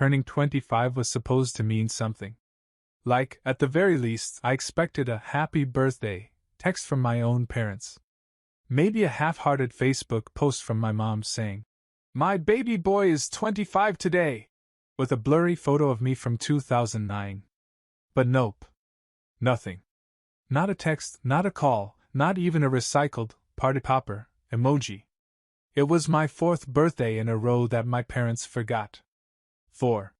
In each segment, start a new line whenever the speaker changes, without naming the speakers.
Turning 25 was supposed to mean something. Like, at the very least, I expected a happy birthday text from my own parents. Maybe a half-hearted Facebook post from my mom saying, "My baby boy is 25 today," with a blurry photo of me from 2009. But nope. Nothing. Not a text, not a call, not even a recycled party popper emoji. It was my 4th birthday in a row that my parents forgot. 4.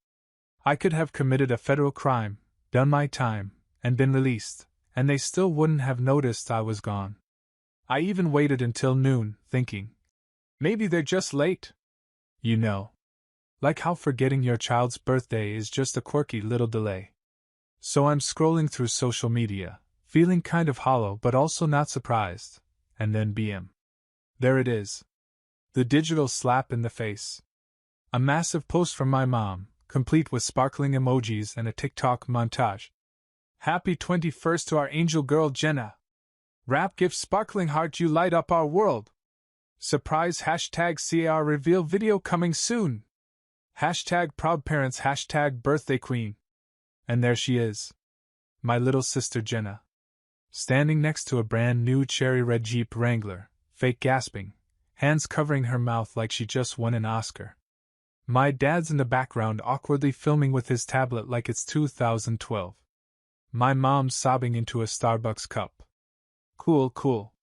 I could have committed a federal crime, done my time, and been released, and they still wouldn't have noticed I was gone. I even waited until noon, thinking, maybe they're just late. You know. Like how forgetting your child's birthday is just a quirky little delay. So I'm scrolling through social media, feeling kind of hollow but also not surprised, and then BM. There it is. The digital slap in the face. A massive post from my mom, complete with sparkling emojis and a TikTok montage. Happy 21st to our angel girl Jenna. Wrap gift sparkling heart, you light up our world. Surprise #CAR reveal video coming soon. Proud parents birthday queen. And there she is. My little sister Jenna. Standing next to a brand new cherry red Jeep Wrangler, fake gasping, hands covering her mouth like she just won an Oscar. My dad's in the background awkwardly filming with his tablet like it's 2012. My mom's sobbing into a Starbucks cup. Cool.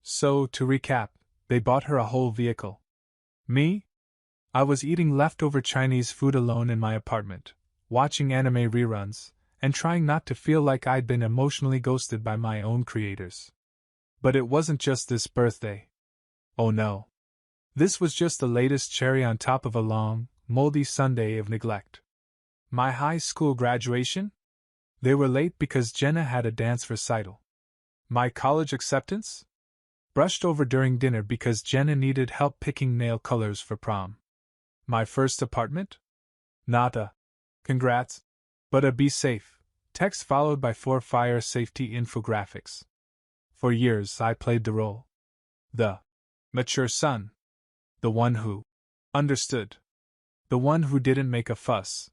So, to recap, they bought her a whole vehicle. Me? I was eating leftover Chinese food alone in my apartment, watching anime reruns, and trying not to feel like I'd been emotionally ghosted by my own creators. But it wasn't just this birthday. Oh no. This was just the latest cherry on top of a long, moldy Sunday of neglect. My high school graduation? They were late because Jenna had a dance recital. My college acceptance? Brushed over during dinner because Jenna needed help picking nail colors for prom. My first apartment? Not a congrats, but a be safe text followed by 4 fire safety infographics. For years I played the role. The mature son. The one who understood. The one who didn't make a fuss.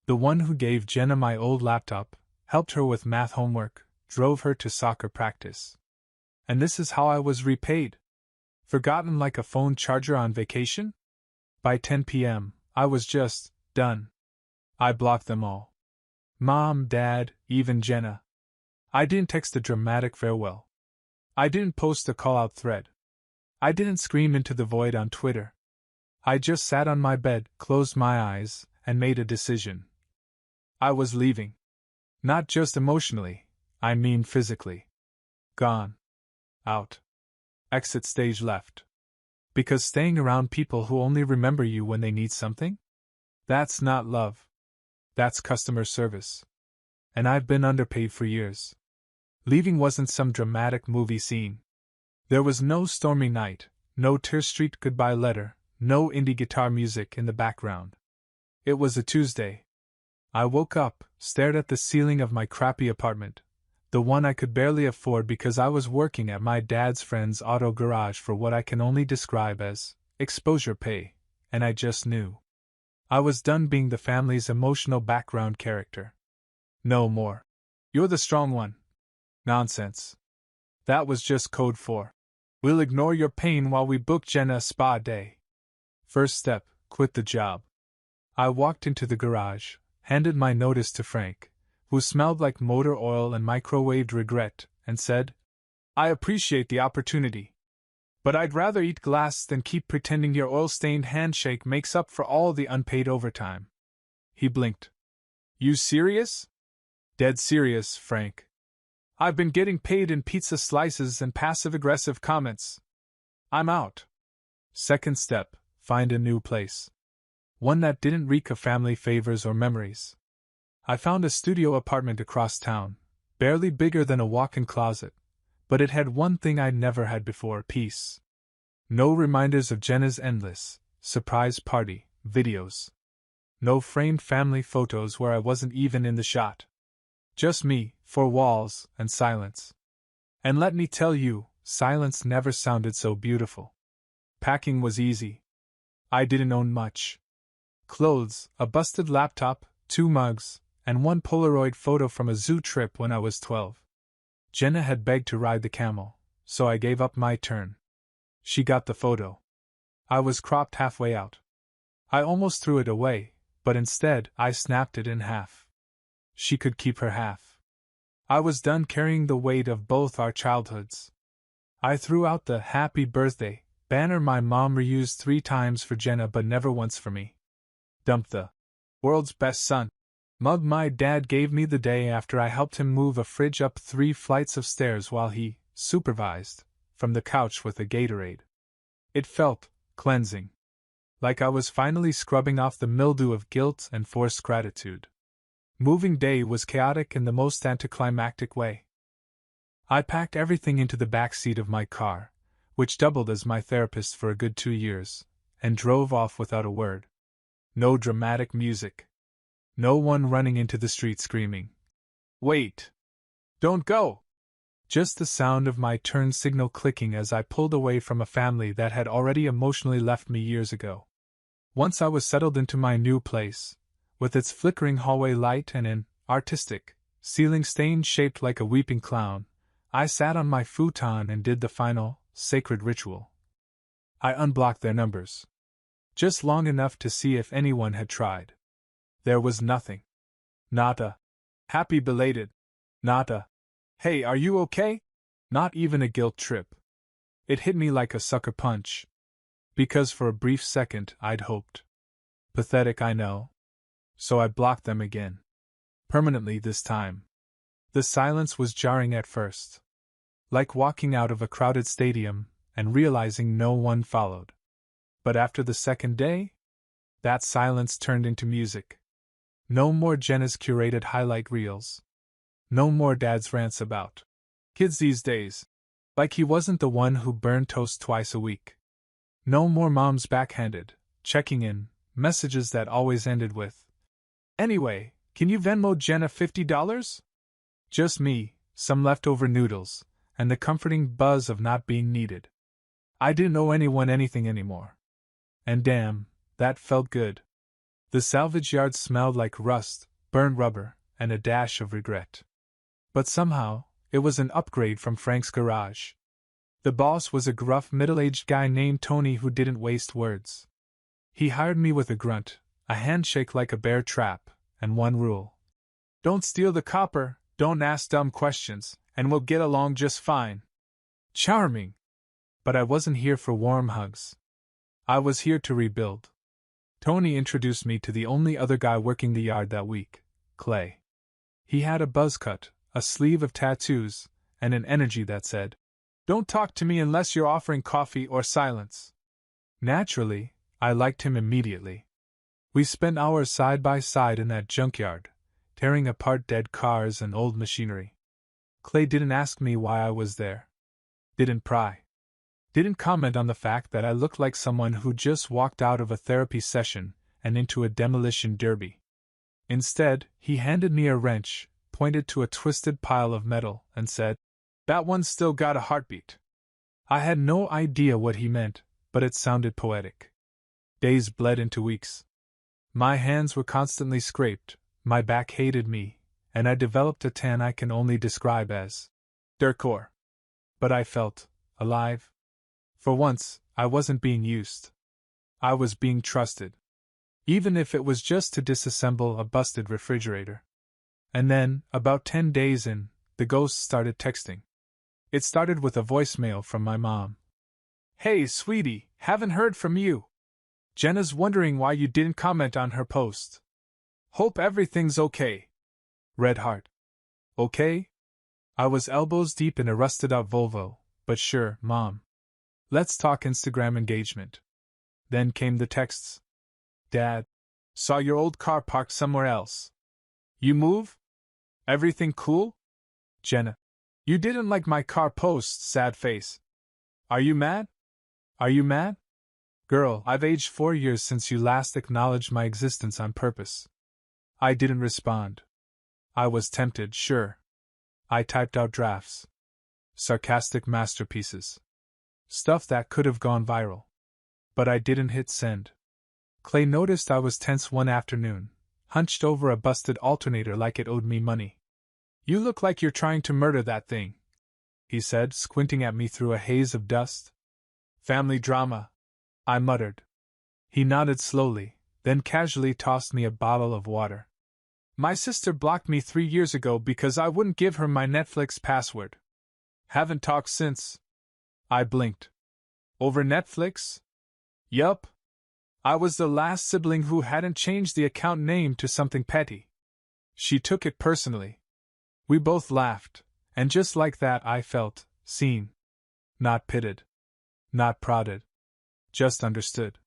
The one who gave Jenna my old laptop, helped her with math homework, drove her to soccer practice. And this is how I was repaid. Forgotten like a phone charger on vacation? By 10 p.m., I was just done. I blocked them all. Mom, Dad, even Jenna. I didn't text a dramatic farewell. I didn't post a call-out thread. I didn't scream into the void on Twitter. I just sat on my bed, closed my eyes, and made a decision. I was leaving. Not just emotionally, I mean physically. Gone. Out. Exit stage left. Because staying around people who only remember you when they need something? That's not love. That's customer service. And I've been underpaid for years. Leaving wasn't some dramatic movie scene. There was no stormy night, no Tear Street goodbye letter, no indie guitar music in the background. It was a Tuesday. I woke up, stared at the ceiling of my crappy apartment, the one I could barely afford because I was working at my dad's friend's auto garage for what I can only describe as exposure pay, and I just knew. I was done being the family's emotional background character. No more. You're the strong one. Nonsense. That was just code for, we'll ignore your pain while we book Jenna a spa day. First step, quit the job. I walked into the garage, handed my notice to Frank, who smelled like motor oil and microwaved regret, and said, I appreciate the opportunity. But I'd rather eat glass than keep pretending your oil-stained handshake makes up for all the unpaid overtime. He blinked. You serious? Dead serious, Frank. I've been getting paid in pizza slices and passive-aggressive comments. I'm out. Second step, find a new place. One that didn't reek of family favors or memories. I found a studio apartment across town, barely bigger than a walk-in closet, but it had one thing I'd never had before: peace. No reminders of Jenna's endless surprise party videos. No framed family photos where I wasn't even in the shot. Just me, 4 walls, and silence. And let me tell you, silence never sounded so beautiful. Packing was easy. I didn't own much. clothes, a busted laptop, 2 mugs, and 1 Polaroid photo from a zoo trip when I was 12. Jenna had begged to ride the camel, so I gave up my turn. She got the photo. I was cropped halfway out. I almost threw it away, but instead I snapped it in half. She could keep her half. I was done carrying the weight of both our childhoods. I threw out the happy birthday banner my mom reused 3 times for Jenna but never once for me. Dumped the world's best son mug my dad gave me the day after I helped him move a fridge up 3 flights of stairs while he supervised from the couch with a Gatorade. It felt cleansing. Like I was finally scrubbing off the mildew of guilt and forced gratitude. Moving day was chaotic in the most anticlimactic way. I packed everything into the back seat of my car, which doubled as my therapist for a good 2 years, and drove off without a word. No dramatic music. No one running into the street screaming, "Wait! Don't go!" Just the sound of my turn signal clicking as I pulled away from a family that had already emotionally left me years ago. Once I was settled into my new place, with its flickering hallway light and an artistic ceiling stain shaped like a weeping clown, I sat on my futon and did the final, sacred ritual. I unblocked their numbers. Just long enough to see if anyone had tried. There was nothing. Not a happy belated. Not a hey, are you okay? Not even a guilt trip. It hit me like a sucker punch. Because for a brief second I'd hoped. Pathetic, I know. So I blocked them again. Permanently this time. The silence was jarring at first. Like walking out of a crowded stadium and realizing no one followed. But after the second day, that silence turned into music. No more Jenna's curated highlight reels. No more Dad's rants about kids these days. Like he wasn't the one who burned toast twice a week. No more Mom's backhanded, checking in, messages that always ended with, "Anyway, can you Venmo Jenna $50? Just me, some leftover noodles, and the comforting buzz of not being needed. I didn't owe anyone anything anymore. And damn, that felt good. The salvage yard smelled like rust, burnt rubber, and a dash of regret. But somehow, it was an upgrade from Frank's garage. The boss was a gruff middle-aged guy named Tony who didn't waste words. He hired me with a grunt, a handshake like a bear trap, and one rule. Don't steal the copper, don't ask dumb questions, and we'll get along just fine. Charming! But I wasn't here for warm hugs. I was here to rebuild. Tony introduced me to the only other guy working the yard that week, Clay. He had a buzz cut, a sleeve of tattoos, and an energy that said, "Don't talk to me unless you're offering coffee or silence." Naturally, I liked him immediately. We spent hours side by side in that junkyard, tearing apart dead cars and old machinery. Clay didn't ask me why I was there. Didn't pry. Didn't comment on the fact that I looked like someone who just walked out of a therapy session and into a demolition derby. Instead, he handed me a wrench, pointed to a twisted pile of metal, and said, "That one's still got a heartbeat." I had no idea what he meant, but it sounded poetic. Days bled into weeks. My hands were constantly scraped, my back hated me, and I developed a tan I can only describe as Durkor. But I felt alive. For once, I wasn't being used. I was being trusted. Even if it was just to disassemble a busted refrigerator. And then, about 10 days in, the ghost started texting. It started with a voicemail from my mom. "Hey, sweetie, haven't heard from you. Jenna's wondering why you didn't comment on her post. Hope everything's okay. Red heart." Okay? I was elbows deep in a rusted-out Volvo, but sure, Mom. Let's talk Instagram engagement. Then came the texts. "Dad, saw your old car parked somewhere else. You move? Everything cool? Jenna, you didn't like my car post, sad face. Are you mad? Are you mad? Girl, I've aged 4 years since you last acknowledged my existence on purpose." I didn't respond. I was tempted, sure. I typed out drafts. Sarcastic masterpieces. Stuff that could have gone viral. But I didn't hit send. Clay noticed I was tense one afternoon, hunched over a busted alternator like it owed me money. "You look like you're trying to murder that thing," he said, squinting at me through a haze of dust. "Family drama," I muttered. He nodded slowly, then casually tossed me a bottle of water. "My sister blocked me 3 years ago because I wouldn't give her my Netflix password. Haven't talked since." I blinked. "Over Netflix?" "Yup. I was the last sibling who hadn't changed the account name to something petty. She took it personally." We both laughed, and just like that I felt seen. Not pitied. Not prodded. Just understood.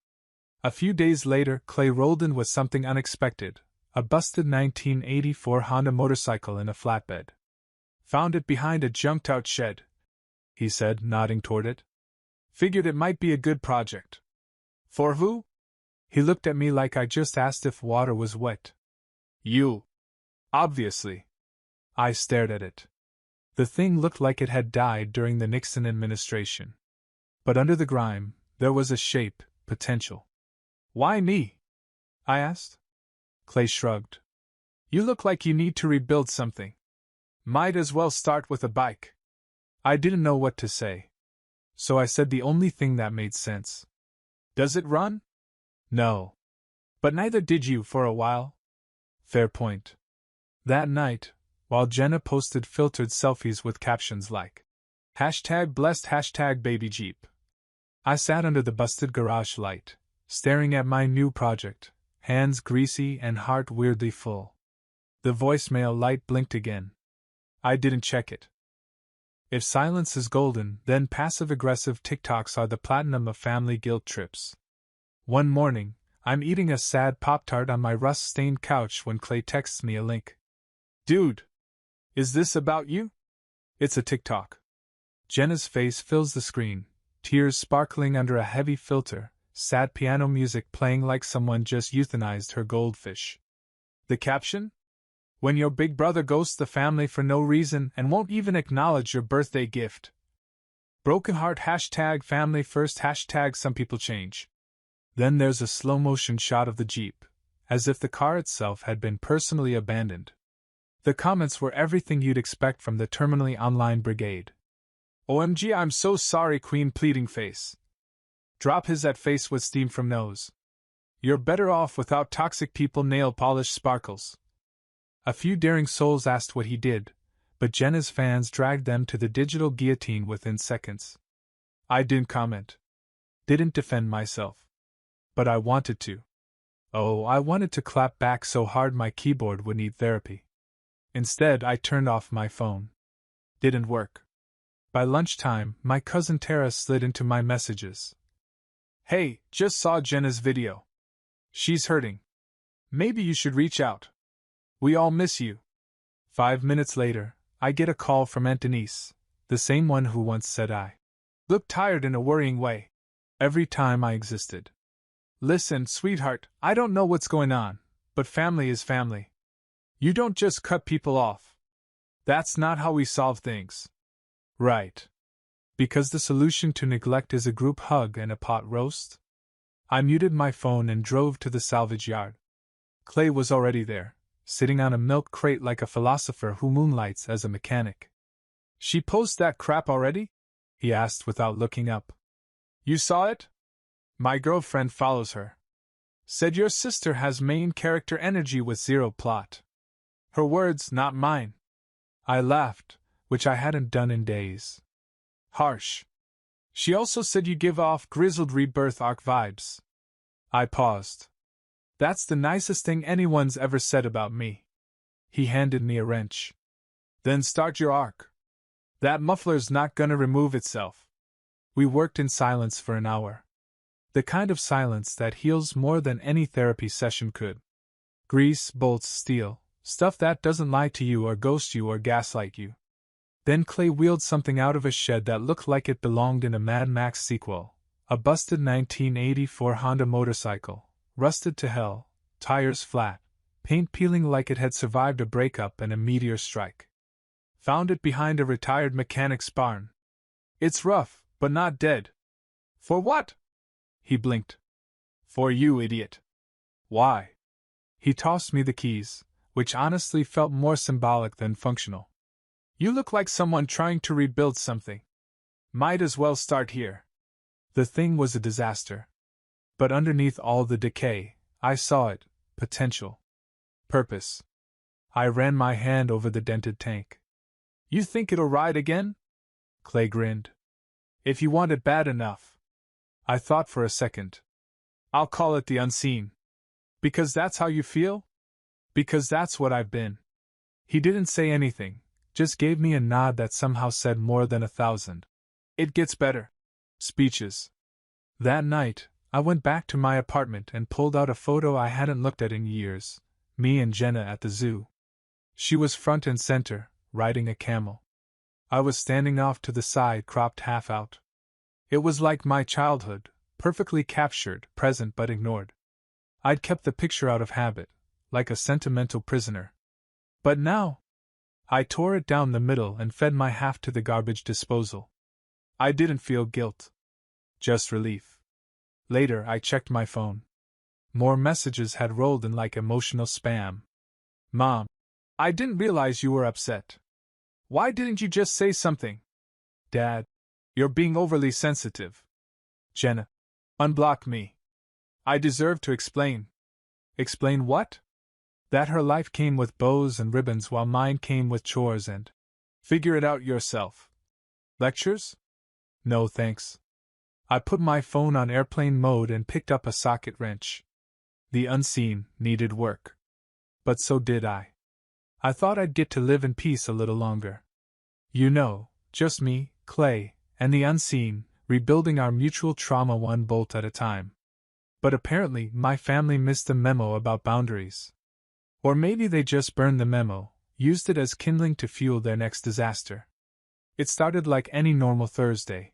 A few days later, Clay rolled in with something unexpected, a busted 1984 Honda motorcycle in a flatbed. "Found it behind a junked-out shed," he said, nodding toward it. "Figured it might be a good project." "For who?" He looked at me like I just asked if water was wet. "You. Obviously." I stared at it. The thing looked like it had died during the Nixon administration. But under the grime, there was a shape, potential. "Why me?" I asked. Clay shrugged. "You look like you need to rebuild something. Might as well start with a bike." I didn't know what to say. So I said the only thing that made sense. "Does it run?" "No. But neither did you for a while." Fair point. That night, while Jenna posted filtered selfies with captions like #blessed #babyjeep, I sat under the busted garage light, staring at my new project, hands greasy and heart weirdly full. The voicemail light blinked again. I didn't check it. If silence is golden, then passive-aggressive TikToks are the platinum of family guilt trips. One morning, I'm eating a sad Pop-Tart on my rust-stained couch when Clay texts me a link. "Dude, is this about you?" It's a TikTok. Jenna's face fills the screen, tears sparkling under a heavy filter, sad piano music playing like someone just euthanized her goldfish. The caption? "When your big brother ghosts the family for no reason and won't even acknowledge your birthday gift. Broken heart #family first #some people change." Then there's a slow-motion shot of the Jeep, as if the car itself had been personally abandoned. The comments were everything you'd expect from the terminally online brigade. "OMG, I'm so sorry, Queen, pleading face. Drop his at face with steam from nose. You're better off without toxic people, nail polish sparkles." A few daring souls asked what he did, but Jenna's fans dragged them to the digital guillotine within seconds. I didn't comment. Didn't defend myself. But I wanted to. Oh, I wanted to clap back so hard my keyboard would need therapy. Instead, I turned off my phone. Didn't work. By lunchtime, my cousin Tara slid into my messages. "Hey, just saw Jenna's video. She's hurting. Maybe you should reach out. We all miss you." 5 minutes later, I get a call from Aunt Denise, the same one who once said I looked tired in a worrying way. Every time I existed. "Listen, sweetheart, I don't know what's going on, but family is family. You don't just cut people off. That's not how we solve things." "Right. Because the solution to neglect is a group hug and a pot roast?" I muted my phone and drove to the salvage yard. Clay was already there, sitting on a milk crate like a philosopher who moonlights as a mechanic. "She posts that crap already?" he asked without looking up. "You saw it? My girlfriend follows her. Said your sister has main character energy with zero plot. Her words, not mine." I laughed, which I hadn't done in days. "Harsh. She also said you give off grizzled rebirth arc vibes." I paused. "That's the nicest thing anyone's ever said about me." He handed me a wrench. "Then start your arc. That muffler's not gonna remove itself." We worked in silence for an hour. The kind of silence that heals more than any therapy session could. Grease, bolts, steel, stuff that doesn't lie to you or ghost you or gaslight you. Then Clay wheeled something out of a shed that looked like it belonged in a Mad Max sequel. A busted 1984 Honda motorcycle, rusted to hell, tires flat, paint peeling like it had survived a breakup and a meteor strike. "Found it behind a retired mechanic's barn. It's rough, but not dead." "For what?" He blinked. "For you, idiot." Why? He tossed me the keys, which honestly felt more symbolic than functional. You look like someone trying to rebuild something. Might as well start here. The thing was a disaster. But underneath all the decay, I saw it: potential. Purpose. I ran my hand over the dented tank. You think it'll ride again? Clay grinned. If you want it bad enough. I thought for a second. I'll call it the unseen. Because that's how you feel? Because that's what I've been. He didn't say anything, just gave me a nod that somehow said more than 1,000. It gets better. Speeches. That night, I went back to my apartment and pulled out a photo I hadn't looked at in years, me and Jenna at the zoo. She was front and center, riding a camel. I was standing off to the side, cropped half out. It was like my childhood, perfectly captured, present but ignored. I'd kept the picture out of habit, like a sentimental prisoner. But now, I tore it down the middle and fed my half to the garbage disposal. I didn't feel guilt. Just relief. Later, I checked my phone. More messages had rolled in like emotional spam. Mom, I didn't realize you were upset. Why didn't you just say something? Dad, you're being overly sensitive. Jenna, unblock me. I deserve to explain. Explain what? That her life came with bows and ribbons while mine came with chores and… Figure it out yourself. Lectures? No thanks. I put my phone on airplane mode and picked up a socket wrench. The unseen needed work. But so did I. I thought I'd get to live in peace a little longer. You know, just me, Clay, and the unseen, rebuilding our mutual trauma one bolt at a time. But apparently my family missed the memo about boundaries. Or maybe they just burned the memo, used it as kindling to fuel their next disaster. It started like any normal Thursday.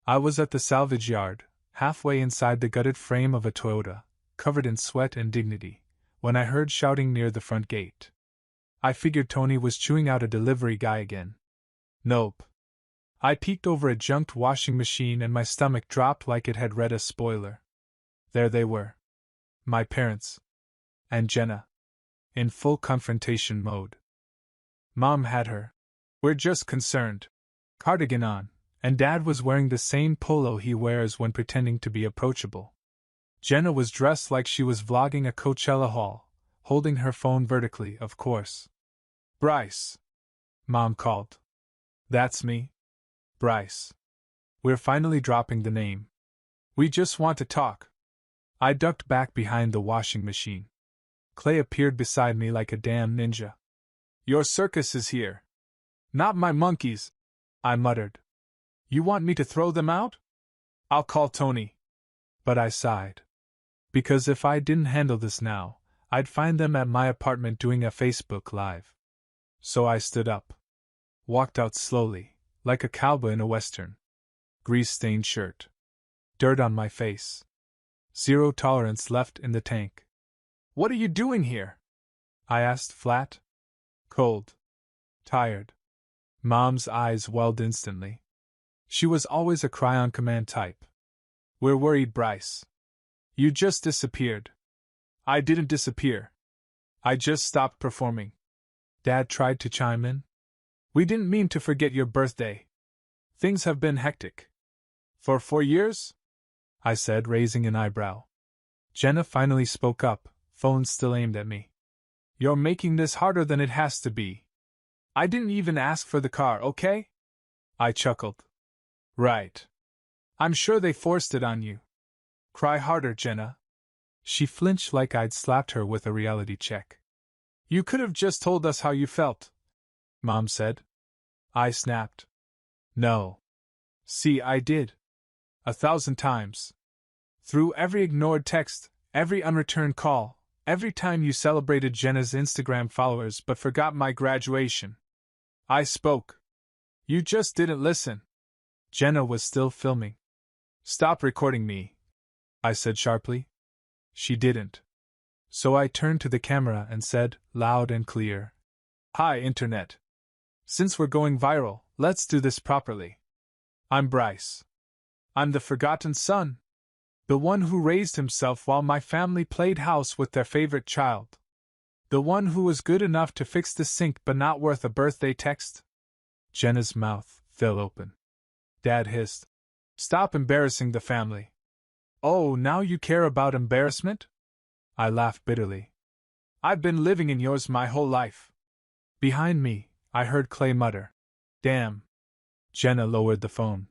I was at the salvage yard, halfway inside the gutted frame of a Toyota, covered in sweat and dignity, when I heard shouting near the front gate. I figured Tony was chewing out a delivery guy again. Nope. I peeked over a junked washing machine and my stomach dropped like it had read a spoiler. There they were. My parents. And Jenna. In full confrontation mode. Mom had her "we're just concerned" cardigan on, and Dad was wearing the same polo he wears when pretending to be approachable. Jenna was dressed like she was vlogging a Coachella haul, holding her phone vertically, of course. Bryce. Mom called. That's me. Bryce. We're finally dropping the name. We just want to talk. I ducked back behind the washing machine. Clay appeared beside me like a damn ninja. Your circus is here. Not my monkeys, I muttered. You want me to throw them out? I'll call Tony. But I sighed. Because if I didn't handle this now, I'd find them at my apartment doing a Facebook Live. So I stood up. Walked out slowly, like a cowboy in a western. Grease-stained shirt. Dirt on my face. Zero tolerance left in the tank. What are you doing here? I asked flat. Cold. Tired. Mom's eyes welled instantly. She was always a cry-on-command type. We're worried, Bryce. You just disappeared. I didn't disappear. I just stopped performing. Dad tried to chime in. We didn't mean to forget your birthday. Things have been hectic. For 4 years? I said, raising an eyebrow. Jenna finally spoke up, phone still aimed at me. You're making this harder than it has to be. I didn't even ask for the car, okay? I chuckled. Right. I'm sure they forced it on you. Cry harder, Jenna. She flinched like I'd slapped her with a reality check. You could have just told us how you felt, Mom said. I snapped. No. See, I did. 1,000 times. Through every ignored text, every unreturned call, every time you celebrated Jenna's Instagram followers but forgot my graduation. I spoke. You just didn't listen. Jenna was still filming. Stop recording me, I said sharply. She didn't. So I turned to the camera and said, loud and clear, Hi, Internet. Since we're going viral, let's do this properly. I'm Bryce. I'm the forgotten son. The one who raised himself while my family played house with their favorite child. The one who was good enough to fix the sink but not worth a birthday text? Jenna's mouth fell open. Dad hissed. Stop embarrassing the family. Oh, now you care about embarrassment? I laughed bitterly. I've been living in yours my whole life. Behind me, I heard Clay mutter. Damn. Jenna lowered the phone.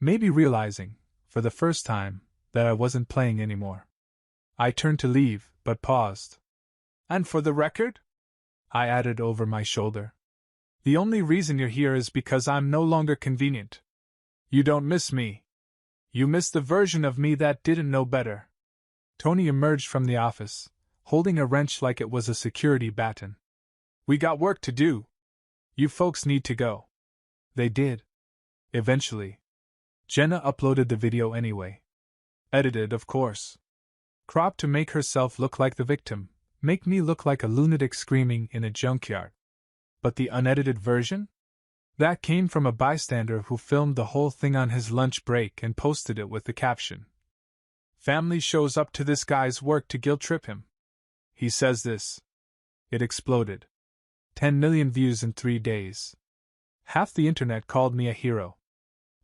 Maybe realizing, for the first time, that I wasn't playing anymore. I turned to leave, but paused. And for the record? I added over my shoulder. The only reason you're here is because I'm no longer convenient. You don't miss me. You miss the version of me that didn't know better. Tony emerged from the office, holding a wrench like it was a security baton. We got work to do. You folks need to go. They did. Eventually. Jenna uploaded the video anyway. Edited, of course. Cropped to make herself look like the victim, make me look like a lunatic screaming in a junkyard. But the unedited version? That came from a bystander who filmed the whole thing on his lunch break and posted it with the caption. Family shows up to this guy's work to guilt trip him. He says this. It exploded. 10 million views in 3 days. Half the internet called me a hero.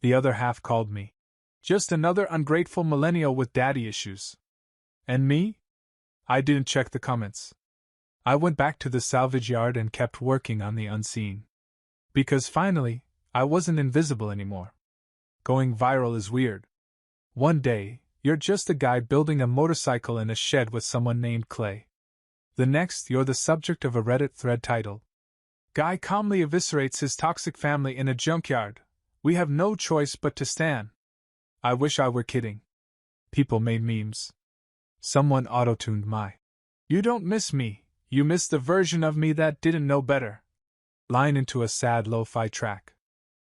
The other half called me just another ungrateful millennial with daddy issues. And me? I didn't check the comments. I went back to the salvage yard and kept working on the unseen. Because finally, I wasn't invisible anymore. Going viral is weird. One day, you're just a guy building a motorcycle in a shed with someone named Clay. The next, you're the subject of a Reddit thread titled, Guy calmly eviscerates his toxic family in a junkyard. We have no choice but to stand. I wish I were kidding. People made memes. Someone auto-tuned my, You don't miss me, you miss the version of me that didn't know better line into a sad lo-fi track.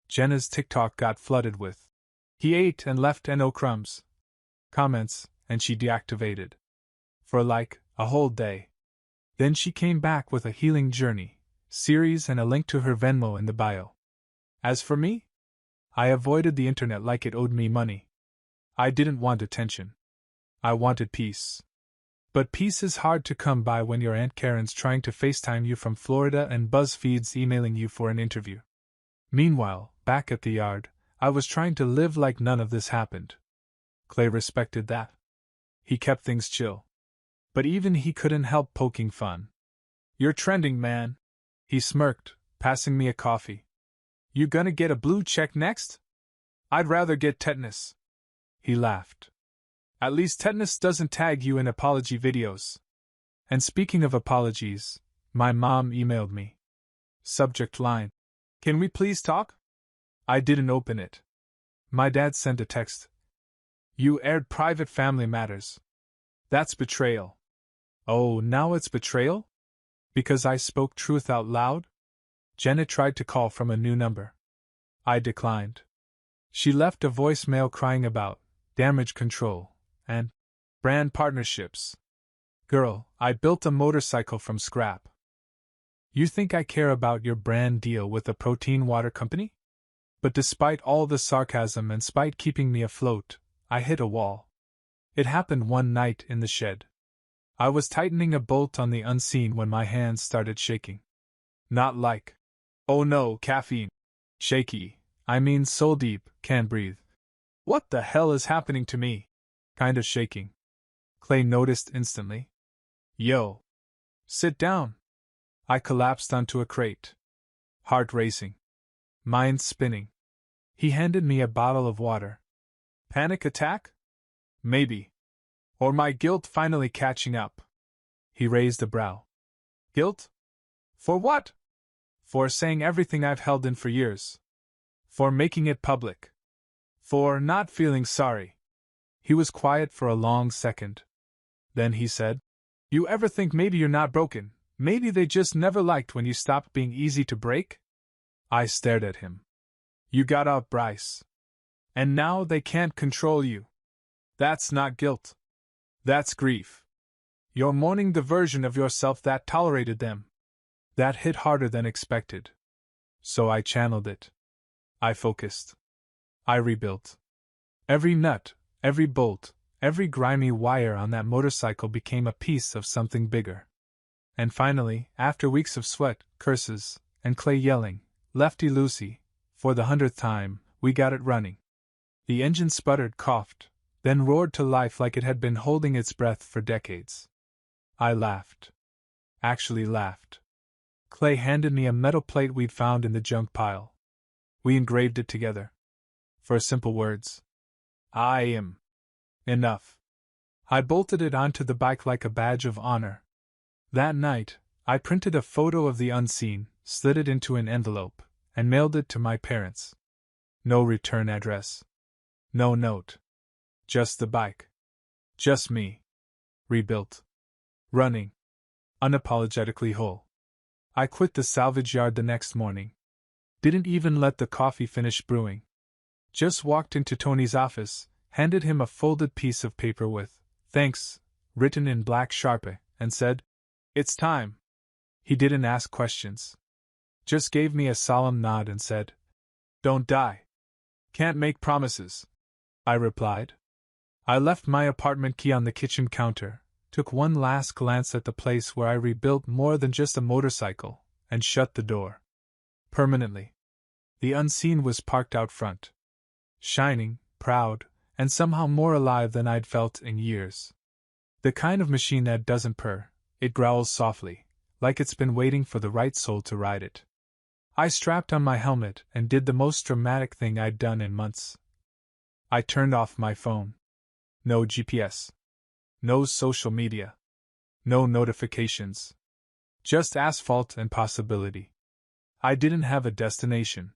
Jenna's TikTok got flooded with, He ate and left no crumbs comments, and she deactivated. For like, a whole day. Then she came back with a healing journey series and a link to her Venmo in the bio. As for me, I avoided the internet like it owed me money. I didn't want attention. I wanted peace. But peace is hard to come by when your Aunt Karen's trying to FaceTime you from Florida and BuzzFeed's emailing you for an interview. Meanwhile, back at the yard, I was trying to live like none of this happened. Clay respected that. He kept things chill. But even he couldn't help poking fun. You're trending, man. He smirked, passing me a coffee. You gonna get a blue check next? I'd rather get tetanus. He laughed. At least tetanus doesn't tag you in apology videos. And speaking of apologies, my mom emailed me. Subject line. Can we please talk? I didn't open it. My dad sent a text. You aired private family matters. That's betrayal. Oh, now it's betrayal? Because I spoke truth out loud? Jenna tried to call from a new number. I declined. She left a voicemail crying about damage control and brand partnerships. Girl, I built a motorcycle from scrap. You think I care about your brand deal with a protein water company? But despite all the sarcasm and spite keeping me afloat, I hit a wall. It happened one night in the shed. I was tightening a bolt on the unseen when my hands started shaking. Not like, oh no, caffeine. Shaky, I mean soul deep, can't breathe. What the hell is happening to me? Kinda shaking. Clay noticed instantly. Yo. Sit down. I collapsed onto a crate. Heart racing. Mind spinning. He handed me a bottle of water. Panic attack? Maybe. Or my guilt finally catching up. He raised a brow. Guilt? For what? For saying everything I've held in for years. For making it public. For not feeling sorry. He was quiet for a long second. Then he said, You ever think maybe you're not broken, maybe they just never liked when you stopped being easy to break? I stared at him. You got out, Bryce. And now they can't control you. That's not guilt. That's grief. You're mourning the version of yourself that tolerated them. That hit harder than expected. So I channeled it. I focused. I rebuilt. Every nut, every bolt, Every grimy wire on that motorcycle became a piece of something bigger. And finally, after weeks of sweat, curses, and Clay yelling, "Lefty loosey," for the 100th time, we got it running. The engine sputtered, coughed, then roared to life like it had been holding its breath for decades. I laughed. Actually laughed. Clay handed me a metal plate we'd found in the junk pile. We engraved it together. For simple words. I am. Enough. I bolted it onto the bike like a badge of honor. That night, I printed a photo of the unseen, slid it into an envelope, and mailed it to my parents. No return address. No note. Just the bike. Just me. Rebuilt. Running. Unapologetically whole. I quit the salvage yard the next morning. Didn't even let the coffee finish brewing. Just walked into Tony's office, handed him a folded piece of paper with, "Thanks," written in black Sharpie, and said, "It's time." He didn't ask questions. Just gave me a solemn nod and said, "Don't die." "Can't make promises," I replied. I left my apartment key on the kitchen counter, took one last glance at the place where I rebuilt more than just a motorcycle, and shut the door. Permanently. The unseen was parked out front. Shining, proud, and somehow more alive than I'd felt in years. The kind of machine that doesn't purr, it growls softly, like it's been waiting for the right soul to ride it. I strapped on my helmet and did the most dramatic thing I'd done in months. I turned off my phone. No GPS. No social media. No notifications. Just asphalt and possibility. I didn't have a destination.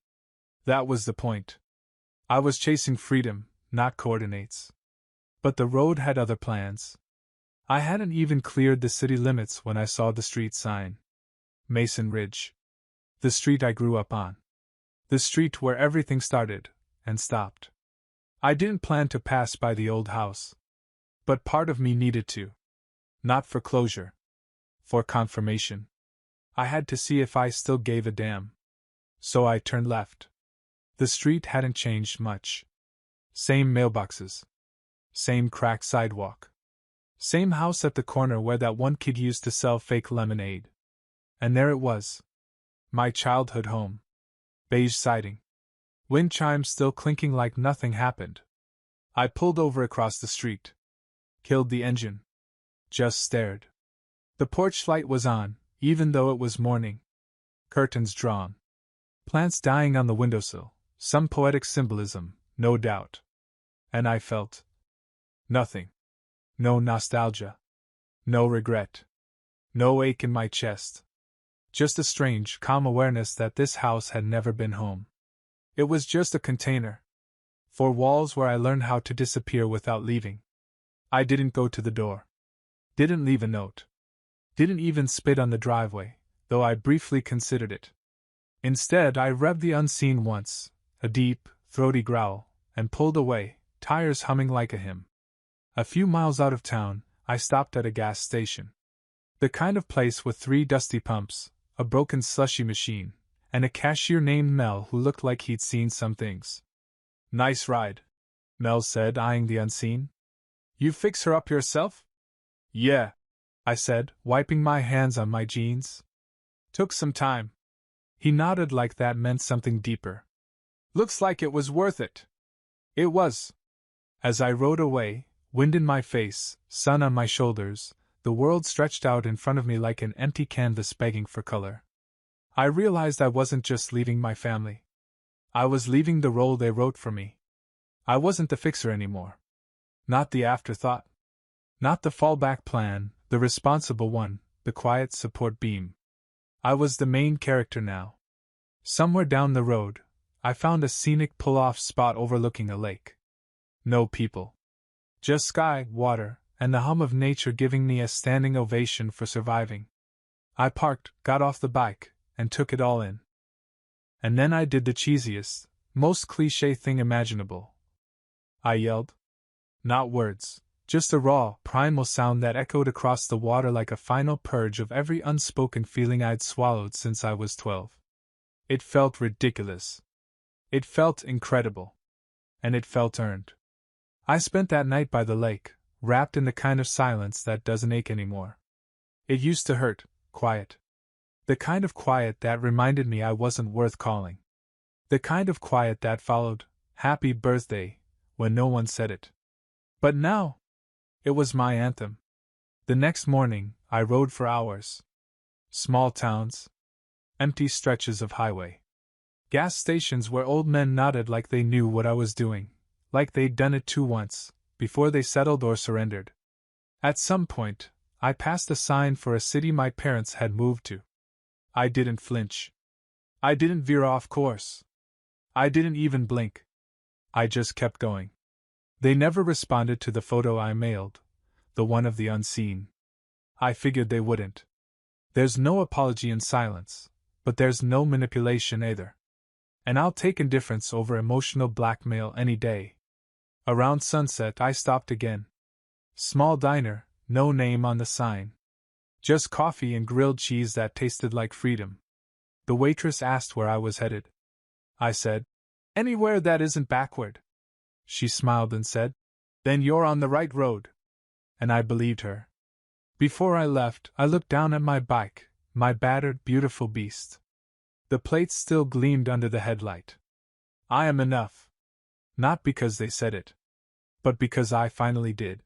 That was the point. I was chasing freedom, not coordinates. But the road had other plans. I hadn't even cleared the city limits when I saw the street sign. Mason Ridge. The street I grew up on. The street where everything started and stopped. I didn't plan to pass by the old house. But part of me needed to. Not for closure. For confirmation. I had to see if I still gave a damn. So I turned left. The street hadn't changed much. Same mailboxes. Same cracked sidewalk. Same house at the corner where that one kid used to sell fake lemonade. And there it was. My childhood home. Beige siding. Wind chimes still clinking like nothing happened. I pulled over across the street. Killed the engine. Just stared. The porch light was on, even though it was morning. Curtains drawn. Plants dying on the windowsill. Some poetic symbolism, no doubt. And I felt nothing. No nostalgia. No regret. No ache in my chest. Just a strange, calm awareness that this house had never been home. It was just a container. 4 walls where I learned how to disappear without leaving. I didn't go to the door. Didn't leave a note. Didn't even spit on the driveway, though I briefly considered it. Instead, I revved the unseen once, a deep, throaty growl, and pulled away, tires humming like a hymn. A few miles out of town, I stopped at a gas station. The kind of place with 3 dusty pumps, a broken slushy machine, and a cashier named Mel who looked like he'd seen some things. "Nice ride," Mel said, eyeing the unseen. "You fix her up yourself?" "Yeah," I said, wiping my hands on my jeans. "Took some time." He nodded like that meant something deeper. "Looks like it was worth it." It was. As I rode away, wind in my face, sun on my shoulders, the world stretched out in front of me like an empty canvas begging for color. I realized I wasn't just leaving my family. I was leaving the role they wrote for me. I wasn't the fixer anymore. Not the afterthought. Not the fallback plan, the responsible one, the quiet support beam. I was the main character now. Somewhere down the road, I found a scenic pull-off spot overlooking a lake. No people. Just sky, water, and the hum of nature giving me a standing ovation for surviving. I parked, got off the bike, and took it all in. And then I did the cheesiest, most cliché thing imaginable. I yelled. Not words, just a raw, primal sound that echoed across the water like a final purge of every unspoken feeling I'd swallowed since I was 12. It felt ridiculous. It felt incredible. And it felt earned. I spent that night by the lake, wrapped in the kind of silence that doesn't ache anymore. It used to hurt, quiet. The kind of quiet that reminded me I wasn't worth calling. The kind of quiet that followed, "Happy birthday," when no one said it. But now, it was my anthem. The next morning, I rode for hours. Small towns. Empty stretches of highway. Gas stations where old men nodded like they knew what I was doing, like they'd done it too once, before they settled or surrendered. At some point, I passed a sign for a city my parents had moved to. I didn't flinch. I didn't veer off course. I didn't even blink. I just kept going. They never responded to the photo I mailed, the one of the unseen. I figured they wouldn't. There's no apology in silence, but there's no manipulation either. And I'll take indifference over emotional blackmail any day. Around sunset, I stopped again. Small diner, no name on the sign. Just coffee and grilled cheese that tasted like freedom. The waitress asked where I was headed. I said, "Anywhere that isn't backward." She smiled and said, "Then you're on the right road." And I believed her. Before I left, I looked down at my bike, my battered, beautiful beast. The plates still gleamed under the headlight. I am enough. Not because they said it, but because I finally did.